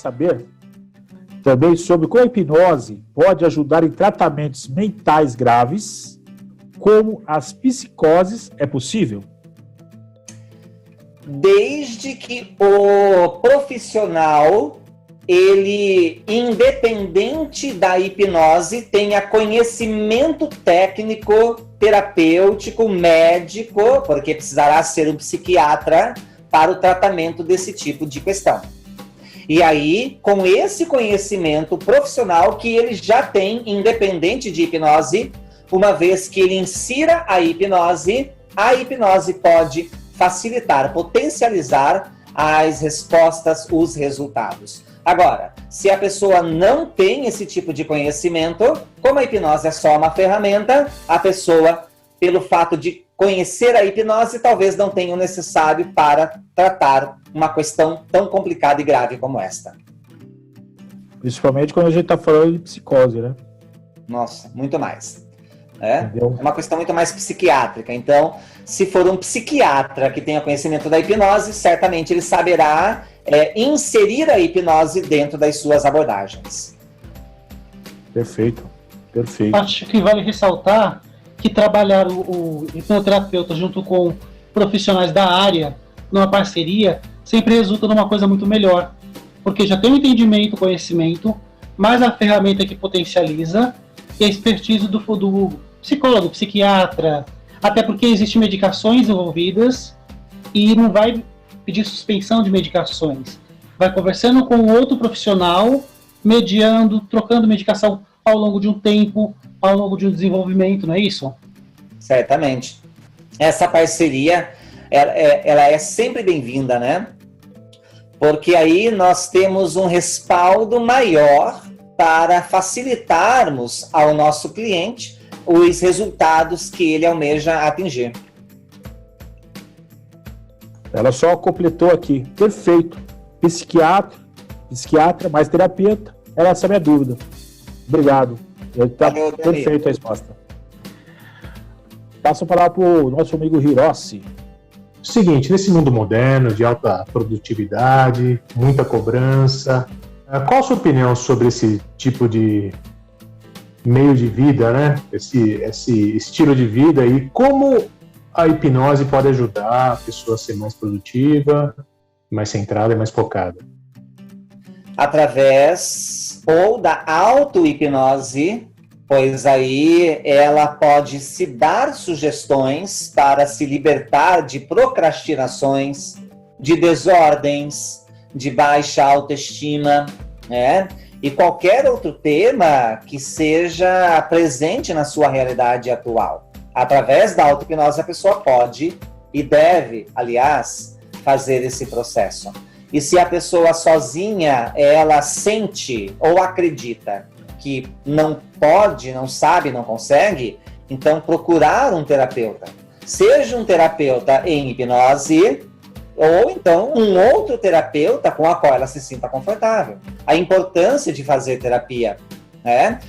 saber também sobre como a hipnose pode ajudar em tratamentos mentais graves, como as psicoses. É possível? Desde que o profissional, ele, independente da hipnose, tenha conhecimento técnico, terapêutico, médico, porque precisará ser um psiquiatra para o tratamento desse tipo de questão. E aí, com esse conhecimento profissional que ele já tem, independente de hipnose, uma vez que ele insira a hipnose pode facilitar, potencializar as respostas, os resultados. Agora, se a pessoa não tem esse tipo de conhecimento, como a hipnose é só uma ferramenta, a pessoa, pelo fato de conhecer a hipnose, talvez não tenha o necessário para tratar uma questão tão complicada e grave como esta. Principalmente quando a gente está falando de psicose, né? Nossa, muito mais. É uma questão muito mais psiquiátrica. Então, se for um psiquiatra que tenha conhecimento da hipnose, certamente ele saberá inserir a hipnose dentro das suas abordagens. Perfeito, perfeito. Acho que vale ressaltar que trabalhar o hipnoterapeuta junto com profissionais da área, numa parceria, sempre resulta numa coisa muito melhor. Porque já tem o entendimento, o conhecimento, mais a ferramenta que potencializa e a expertise do psicólogo, psiquiatra, até porque existem medicações envolvidas e não vai pedir suspensão de medicações. Vai conversando com outro profissional, mediando, trocando medicação ao longo de um tempo, ao longo de um desenvolvimento, não é isso? Certamente. Essa parceria, ela é sempre bem-vinda, né? Porque aí nós temos um respaldo maior para facilitarmos ao nosso cliente os resultados que ele almeja atingir. Ela só completou aqui. Perfeito. Psiquiatra, mais terapeuta. Era essa a minha dúvida. Obrigado. Está perfeita a resposta. Passo a palavra para o nosso amigo Hirossi. Seguinte, nesse mundo moderno, de alta produtividade, muita cobrança, qual a sua opinião sobre esse tipo de meio de vida, né? Esse estilo de vida e como a hipnose pode ajudar a pessoa a ser mais produtiva, mais centrada e mais focada? Através ou da auto-hipnose, pois aí ela pode se dar sugestões para se libertar de procrastinações, de desordens, de baixa autoestima, né? E qualquer outro tema que seja presente na sua realidade atual. Através da auto-hipnose, a pessoa pode e deve, aliás, fazer esse processo. E se a pessoa sozinha, ela sente ou acredita que não pode, não sabe, não consegue, então procurar um terapeuta. Seja um terapeuta em hipnose, ou então um outro terapeuta com a qual ela se sinta confortável. A importância de fazer terapia, né?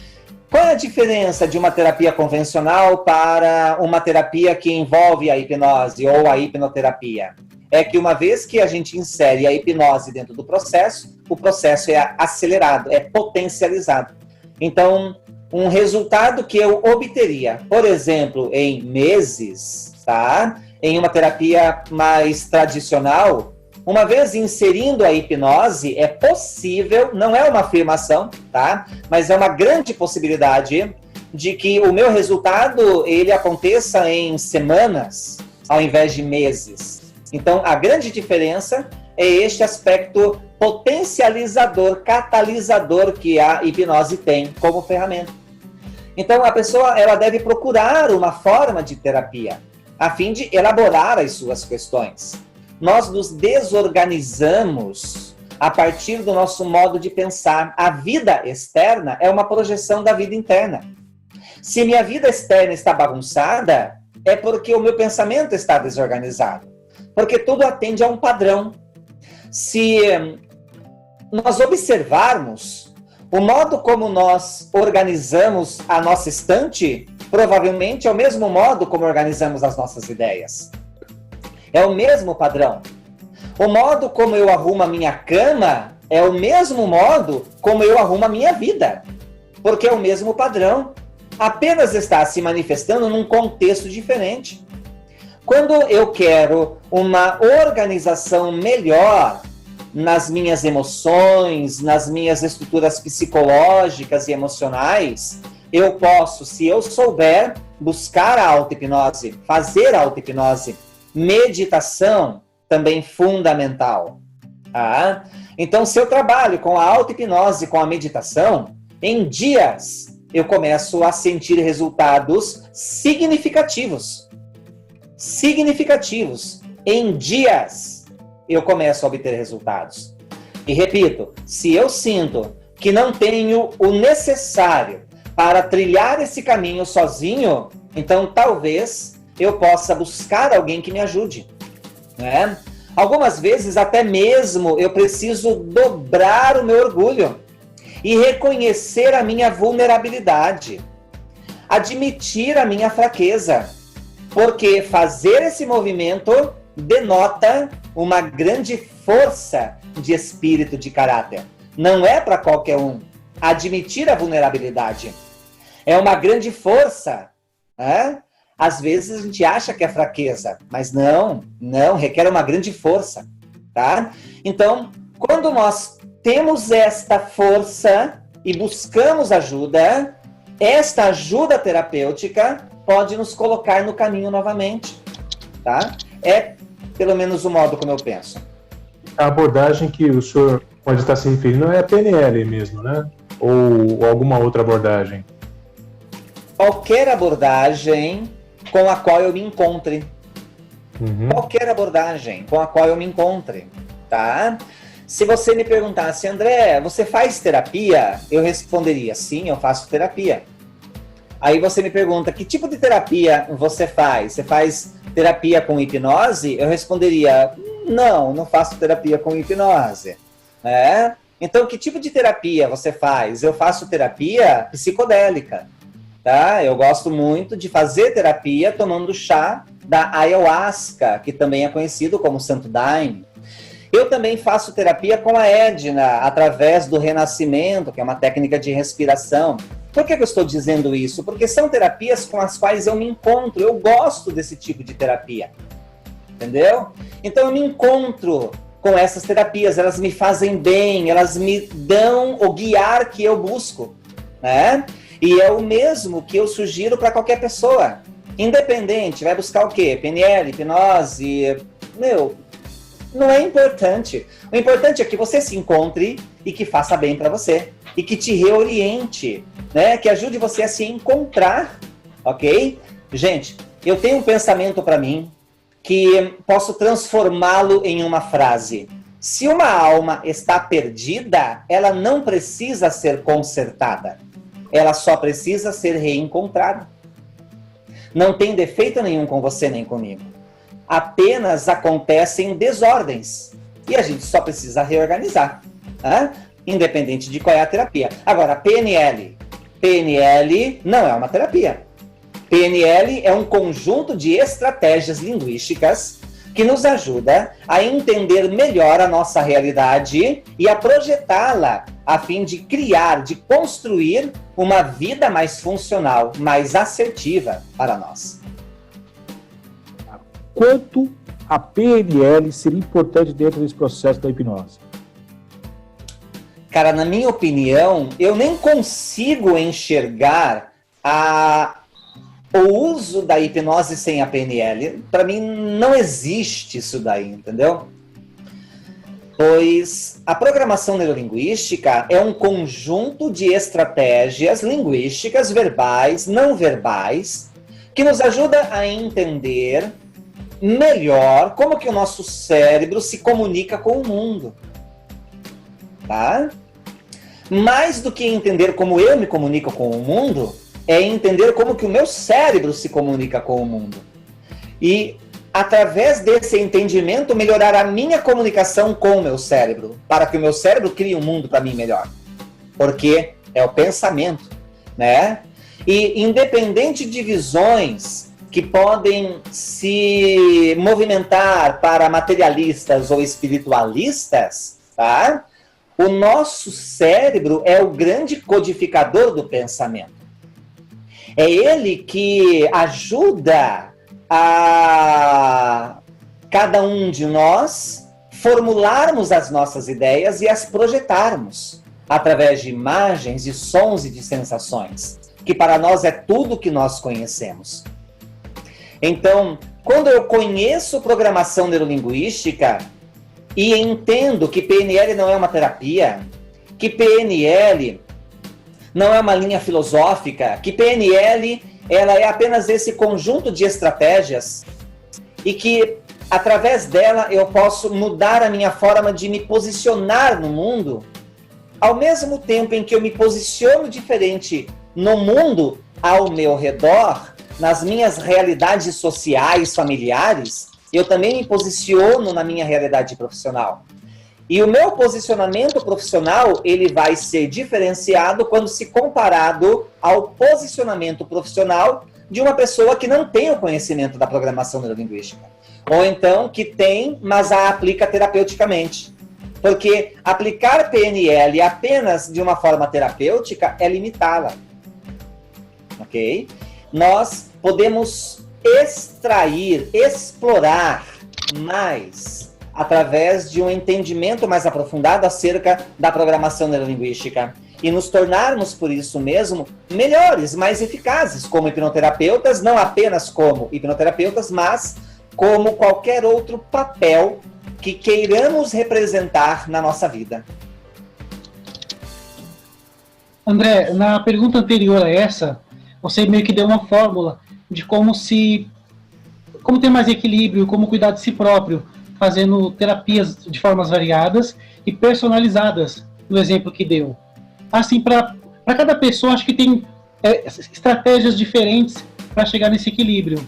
Qual é a diferença de uma terapia convencional para uma terapia que envolve a hipnose ou a hipnoterapia? É que uma vez que a gente insere a hipnose dentro do processo, o processo é acelerado, é potencializado. Então, um resultado que eu obteria, por exemplo, em meses, tá? Em uma terapia mais tradicional, uma vez inserindo a hipnose, é possível, não é uma afirmação, tá? Mas é uma grande possibilidade de que o meu resultado, ele aconteça em semanas, ao invés de meses. Então, a grande diferença é este aspecto potencializador, catalisador que a hipnose tem como ferramenta. Então, a pessoa ela deve procurar uma forma de terapia, a fim de elaborar as suas questões. Nós nos desorganizamos a partir do nosso modo de pensar. A vida externa é uma projeção da vida interna. Se minha vida externa está bagunçada, é porque o meu pensamento está desorganizado. Porque tudo atende a um padrão. Se nós observarmos o modo como nós organizamos a nossa estante, provavelmente é o mesmo modo como organizamos as nossas ideias. É o mesmo padrão. O modo como eu arrumo a minha cama é o mesmo modo como eu arrumo a minha vida, porque é o mesmo padrão, apenas está se manifestando num contexto diferente. Quando eu quero uma organização melhor nas minhas emoções, nas minhas estruturas psicológicas e emocionais, eu posso, se eu souber, buscar a auto-hipnose, fazer a auto-hipnose, meditação também fundamental. Tá? Então, se eu trabalho com a auto-hipnose, com a meditação, em dias eu começo a sentir resultados significativos. Significativos. Em dias eu começo a obter resultados. E repito, se eu sinto que não tenho o necessário para trilhar esse caminho sozinho, então talvez eu possa buscar alguém que me ajude, né? Algumas vezes até mesmo eu preciso dobrar o meu orgulho e reconhecer a minha vulnerabilidade, admitir a minha fraqueza, porque fazer esse movimento denota uma grande força de espírito, de caráter. Não é para qualquer um. Admitir a vulnerabilidade é uma grande força, né? Às vezes a gente acha que é fraqueza, mas não, requer uma grande força, tá? Então, quando nós temos esta força e buscamos ajuda, esta ajuda terapêutica pode nos colocar no caminho novamente, tá? É pelo menos o modo como eu penso. A abordagem que o senhor pode estar se referindo é a PNL mesmo, né? Ou alguma outra abordagem? Qualquer abordagem com a qual eu me encontre. Qualquer abordagem com a qual eu me encontre, tá? Se você me perguntasse, André, você faz terapia? Eu responderia, sim, eu faço terapia. Aí você me pergunta, que tipo de terapia você faz? Você faz terapia com hipnose? Eu responderia, não faço terapia com hipnose. Né? Então, que tipo de terapia você faz? Eu faço terapia psicodélica. Tá? Eu gosto muito de fazer terapia tomando chá da ayahuasca, que também é conhecido como Santo Daime. Eu também faço terapia com a Edna, através do renascimento, que é uma técnica de respiração. Por que eu estou dizendo isso? Porque são terapias com as quais eu me encontro, eu gosto desse tipo de terapia. Entendeu? Então eu me encontro com essas terapias, elas me fazem bem, elas me dão o guiar que eu busco, né? E é o mesmo que eu sugiro para qualquer pessoa. Independente, vai buscar o quê? PNL, hipnose, não é importante. O importante é que você se encontre e que faça bem para você. E que te reoriente, né? Que ajude você a se encontrar, ok? Gente, eu tenho um pensamento para mim que posso transformá-lo em uma frase. Se uma alma está perdida, ela não precisa ser consertada. Ela só precisa ser reencontrada. Não tem defeito nenhum com você nem comigo. Apenas acontecem desordens. E a gente só precisa reorganizar. Tá? Independente de qual é a terapia. Agora, PNL. PNL não é uma terapia. PNL é um conjunto de estratégias linguísticas que nos ajuda a entender melhor a nossa realidade e a projetá-la a fim de criar, de construir uma vida mais funcional, mais assertiva para nós. Quanto a PNL seria importante dentro desse processo da hipnose? Cara, na minha opinião, eu nem consigo enxergar o uso da hipnose sem a PNL. Para mim, não existe isso daí, entendeu? Pois a programação neurolinguística é um conjunto de estratégias linguísticas, verbais, não verbais, que nos ajuda a entender melhor como que o nosso cérebro se comunica com o mundo. Tá? Mais do que entender como eu me comunico com o mundo, é entender como que o meu cérebro se comunica com o mundo. E, através desse entendimento, melhorar a minha comunicação com o meu cérebro, para que o meu cérebro crie um mundo para mim melhor. Porque é o pensamento, né? E, independente de visões que podem se movimentar para materialistas ou espiritualistas, tá? O nosso cérebro é o grande codificador do pensamento. É ele que ajuda a cada um de nós formularmos as nossas ideias e as projetarmos através de imagens, de sons e de sensações, que para nós é tudo que nós conhecemos. Então, quando eu conheço programação neurolinguística e entendo que PNL não é uma terapia, que PNL não é uma linha filosófica, que PNL ela é apenas esse conjunto de estratégias e que através dela eu posso mudar a minha forma de me posicionar no mundo, ao mesmo tempo em que eu me posiciono diferente no mundo ao meu redor, nas minhas realidades sociais, familiares, eu também me posiciono na minha realidade profissional. E o meu posicionamento profissional, ele vai ser diferenciado quando se comparado ao posicionamento profissional de uma pessoa que não tem o conhecimento da programação neurolinguística. Ou então que tem, mas a aplica terapeuticamente. Porque aplicar PNL apenas de uma forma terapêutica é limitá-la. Ok? Nós podemos extrair, explorar mais através de um entendimento mais aprofundado acerca da programação neurolinguística e nos tornarmos, por isso mesmo, melhores, mais eficazes como hipnoterapeutas, não apenas como hipnoterapeutas, mas como qualquer outro papel que queiramos representar na nossa vida. André, na pergunta anterior a essa, você meio que deu uma fórmula de como ter mais equilíbrio, como cuidar de si próprio, fazendo terapias de formas variadas e personalizadas, no exemplo que deu. Assim, para cada pessoa, acho que tem estratégias diferentes para chegar nesse equilíbrio.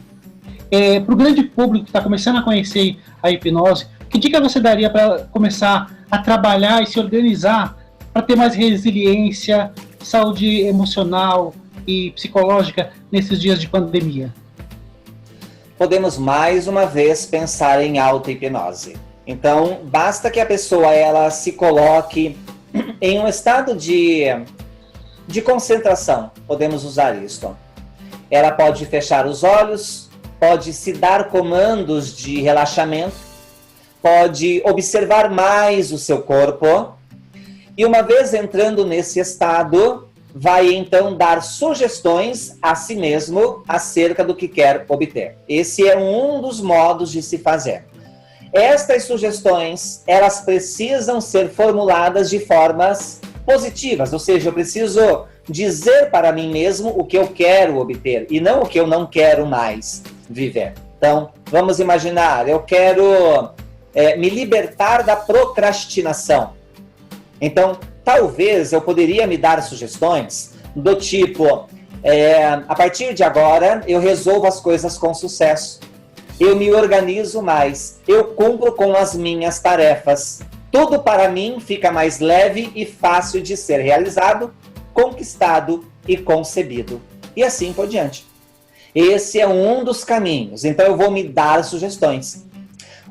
Para o grande público que está começando a conhecer a hipnose, que dica você daria para começar a trabalhar e se organizar para ter mais resiliência, saúde emocional e psicológica nesses dias de pandemia? Podemos mais uma vez pensar em auto-hipnose. Então, basta que a pessoa ela se coloque em um estado de concentração, podemos usar isto. Ela pode fechar os olhos, pode se dar comandos de relaxamento, pode observar mais o seu corpo, e uma vez entrando nesse estado, vai então dar sugestões a si mesmo acerca do que quer obter. Esse é um dos modos de se fazer. Estas sugestões, elas precisam ser formuladas de formas positivas, ou seja, eu preciso dizer para mim mesmo o que eu quero obter e não o que eu não quero mais viver. Então, vamos imaginar, eu quero me libertar da procrastinação. Então, talvez eu poderia me dar sugestões do tipo, a partir de agora eu resolvo as coisas com sucesso, eu me organizo mais, eu cumpro com as minhas tarefas, tudo para mim fica mais leve e fácil de ser realizado, conquistado e concebido. E assim por diante. Esse é um dos caminhos, então eu vou me dar sugestões.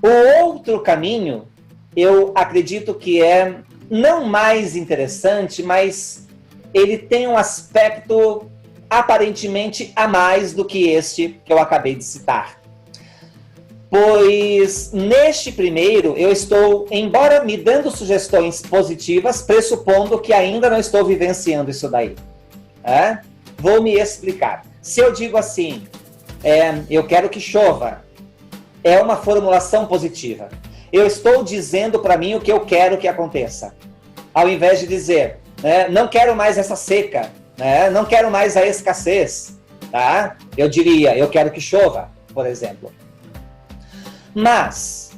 O outro caminho, eu acredito que é não mais interessante, mas ele tem um aspecto aparentemente a mais do que este que eu acabei de citar. Pois neste primeiro eu estou, embora me dando sugestões positivas, pressupondo que ainda não estou vivenciando isso daí. Vou me explicar. Se eu digo assim, eu quero que chova, é uma formulação positiva. Eu estou dizendo para mim o que eu quero que aconteça. Ao invés de dizer, não quero mais essa seca, não quero mais a escassez, tá? Eu diria, eu quero que chova, por exemplo. Mas,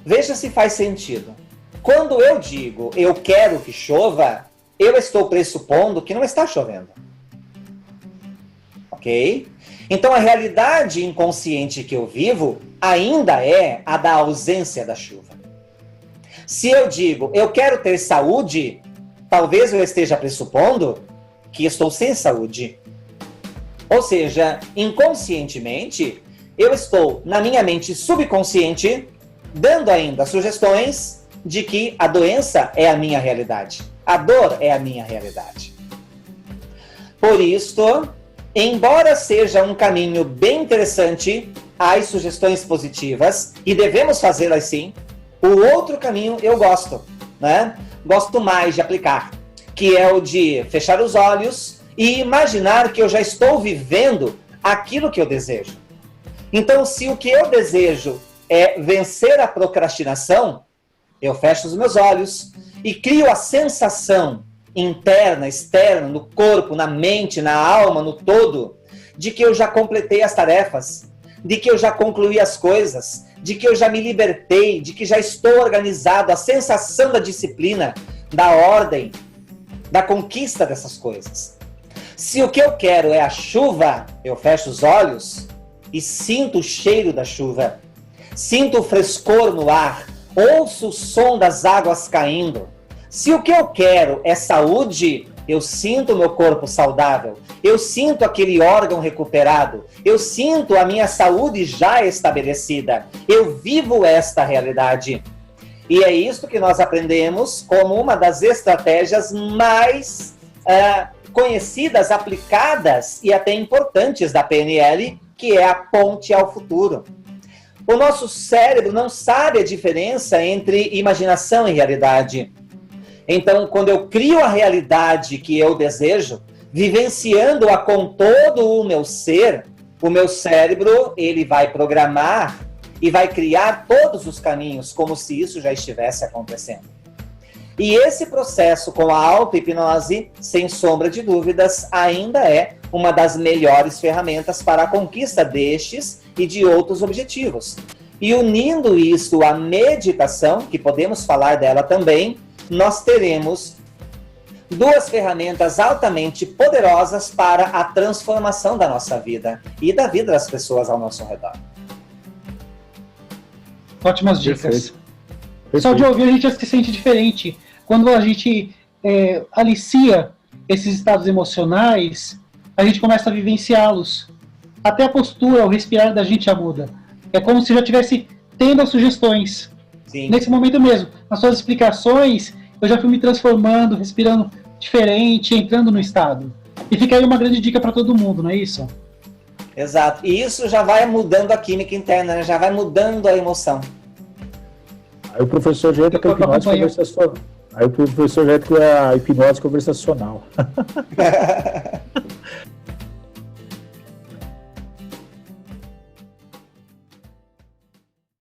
veja se faz sentido. Quando eu digo, eu quero que chova, eu estou pressupondo que não está chovendo. Ok? Então, a realidade inconsciente que eu vivo ainda é a da ausência da chuva. Se eu digo, eu quero ter saúde, talvez eu esteja pressupondo que estou sem saúde. Ou seja, inconscientemente, eu estou, na minha mente subconsciente, dando ainda sugestões de que a doença é a minha realidade, a dor é a minha realidade. Por isso, embora seja um caminho bem interessante, as sugestões positivas, e devemos fazê-las sim, o outro caminho eu gosto, né? Gosto mais de aplicar, que é o de fechar os olhos e imaginar que eu já estou vivendo aquilo que eu desejo. Então, se o que eu desejo é vencer a procrastinação, eu fecho os meus olhos e crio a sensação interna, externa, no corpo, na mente, na alma, no todo, de que eu já completei as tarefas, de que eu já concluí as coisas, de que eu já me libertei, de que já estou organizado, a sensação da disciplina, da ordem, da conquista dessas coisas. Se o que eu quero é a chuva, eu fecho os olhos e sinto o cheiro da chuva, sinto o frescor no ar, ouço o som das águas caindo. Se o que eu quero é saúde, eu sinto o meu corpo saudável, eu sinto aquele órgão recuperado, eu sinto a minha saúde já estabelecida, eu vivo esta realidade. E é isso que nós aprendemos como uma das estratégias mais conhecidas, aplicadas e até importantes da PNL, que é a ponte ao futuro. O nosso cérebro não sabe a diferença entre imaginação e realidade. Então, quando eu crio a realidade que eu desejo, vivenciando-a com todo o meu ser, o meu cérebro, ele vai programar e vai criar todos os caminhos como se isso já estivesse acontecendo. E esse processo com a auto-hipnose, sem sombra de dúvidas, ainda é uma das melhores ferramentas para a conquista destes e de outros objetivos. E unindo isso à meditação, que podemos falar dela também, nós teremos duas ferramentas altamente poderosas para a transformação da nossa vida e da vida das pessoas ao nosso redor. Ótimas dicas. Perfeito. Só de ouvir a gente já se sente diferente. Quando a gente alicia esses estados emocionais, a gente começa a vivenciá-los. Até a postura, o respirar da gente já muda. É como se já estivesse tendo as sugestões. Sim. Nesse momento mesmo, nas suas explicações, eu já fui me transformando, respirando diferente, entrando no estado. E fica aí uma grande dica para todo mundo, não é isso? Exato. E isso já vai mudando a química interna, né? Já vai mudando a emoção. Aí o professor já entra com a hipnose conversacional. Aí o professor já entra com a hipnose conversacional.